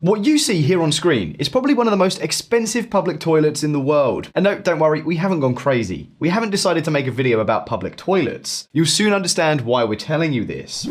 What you see here on screen is probably one of the most expensive public toilets in the world. And no, don't worry, we haven't gone crazy. We haven't decided to make a video about public toilets. You'll soon understand why we're telling you this.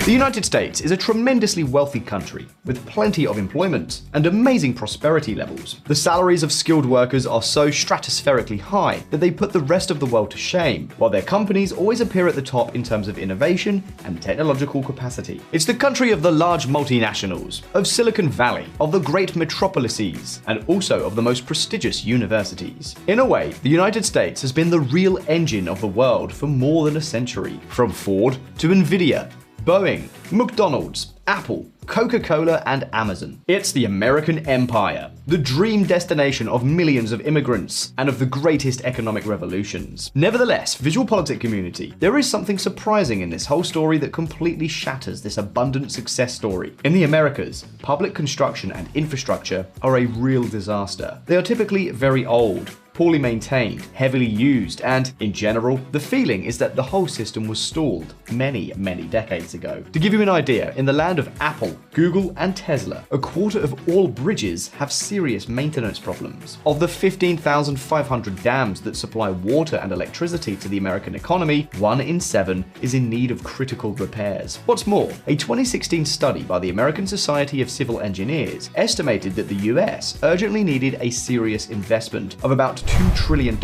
The United States is a tremendously wealthy country with plenty of employment and amazing prosperity levels. The salaries of skilled workers are so stratospherically high that they put the rest of the world to shame, while their companies always appear at the top in terms of innovation and technological capacity. It's the country of the large multinationals, of Silicon Valley, of the great metropolises, and also of the most prestigious universities. In a way, the United States has been the real engine of the world for more than a century, from Ford to Nvidia, Boeing, McDonald's, Apple, Coca-Cola, and Amazon. It's the American empire, the dream destination of millions of immigrants and of the greatest economic revolutions. Nevertheless, visual politic community, there is something surprising in this whole story that completely shatters this abundant success story. In the Americas, public construction and infrastructure are a real disaster. They are typically very old, poorly maintained, heavily used, and, in general, the feeling is that the whole system was stalled many decades ago. To give you an idea, in the land of Apple, Google, and Tesla, a quarter of all bridges have serious maintenance problems. Of the 15,500 dams that supply water and electricity to the American economy, 1 in 7 is in need of critical repairs. What's more, a 2016 study by the American Society of Civil Engineers estimated that the US urgently needed a serious investment of about $2 trillion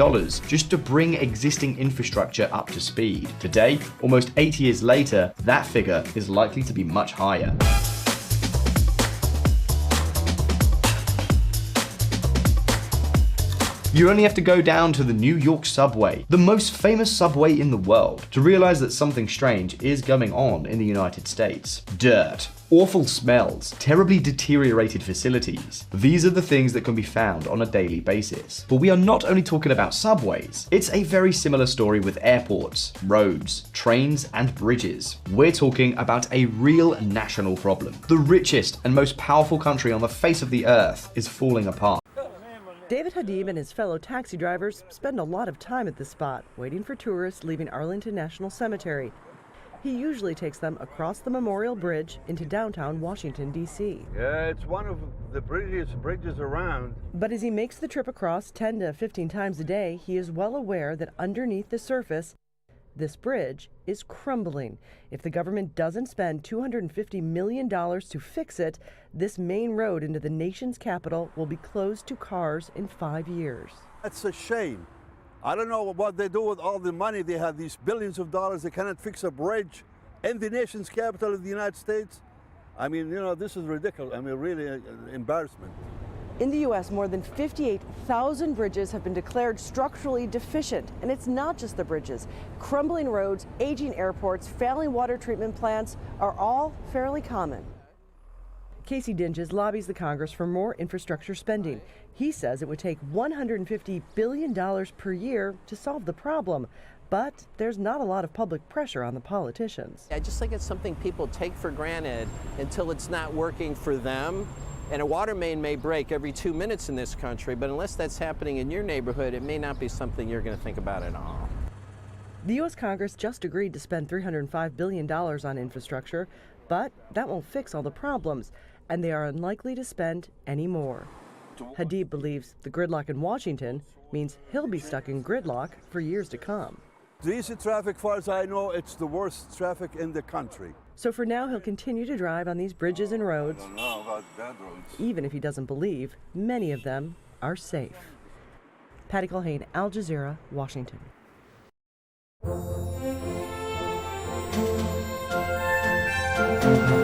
just to bring existing infrastructure up to speed. Today, almost 8 years later, that figure is likely to be much higher. You only have to go down to the New York subway, the most famous subway in the world, to realize that something strange is going on in the United States. Dirt, awful smells, terribly deteriorated facilities. These are the things that can be found on a daily basis. But we are not only talking about subways. It's a very similar story with airports, roads, trains, and bridges. We're talking about a real national problem. The richest and most powerful country on the face of the earth is falling apart. David Hadib and his fellow taxi drivers spend a lot of time at this spot, waiting for tourists leaving Arlington National Cemetery. He usually takes them across the Memorial Bridge into downtown Washington, D.C. Yeah, it's one of the prettiest bridges around. But as he makes the trip across 10 to 15 times a day, he is well aware that underneath the surface, this bridge is crumbling. If the government doesn't spend $250 million to fix it, this main road into the nation's capital will be closed to cars in 5 years. That's a shame. I don't know what they do with all the money. They have these billions of dollars. They cannot fix a bridge in the nation's capital of the United States. I mean, this is ridiculous. I mean, really an embarrassment. In the U.S., more than 58,000 bridges have been declared structurally deficient. And it's not just the bridges. Crumbling roads, aging airports, failing water treatment plants are all fairly common. Casey Dinges lobbies the Congress for more infrastructure spending. He says it would take $150 billion per year to solve the problem. But there's not a lot of public pressure on the politicians. I just think it's something people take for granted until it's not working for them. And a water main may break every 2 minutes in this country, but unless that's happening in your neighborhood, it may not be something you're going to think about at all. The U.S. Congress just agreed to spend $305 billion on infrastructure, but that won't fix all the problems, and they are unlikely to spend any more. Hadib believes the gridlock in Washington means he'll be stuck in gridlock for years to come. The easy traffic, far as I know, it's the worst traffic in the country. So for now, he'll continue to drive on these bridges and roads, I don't know about bad roads. even if he doesn't believe many of them are safe. Patty Culhane, Al Jazeera, Washington. Thank you.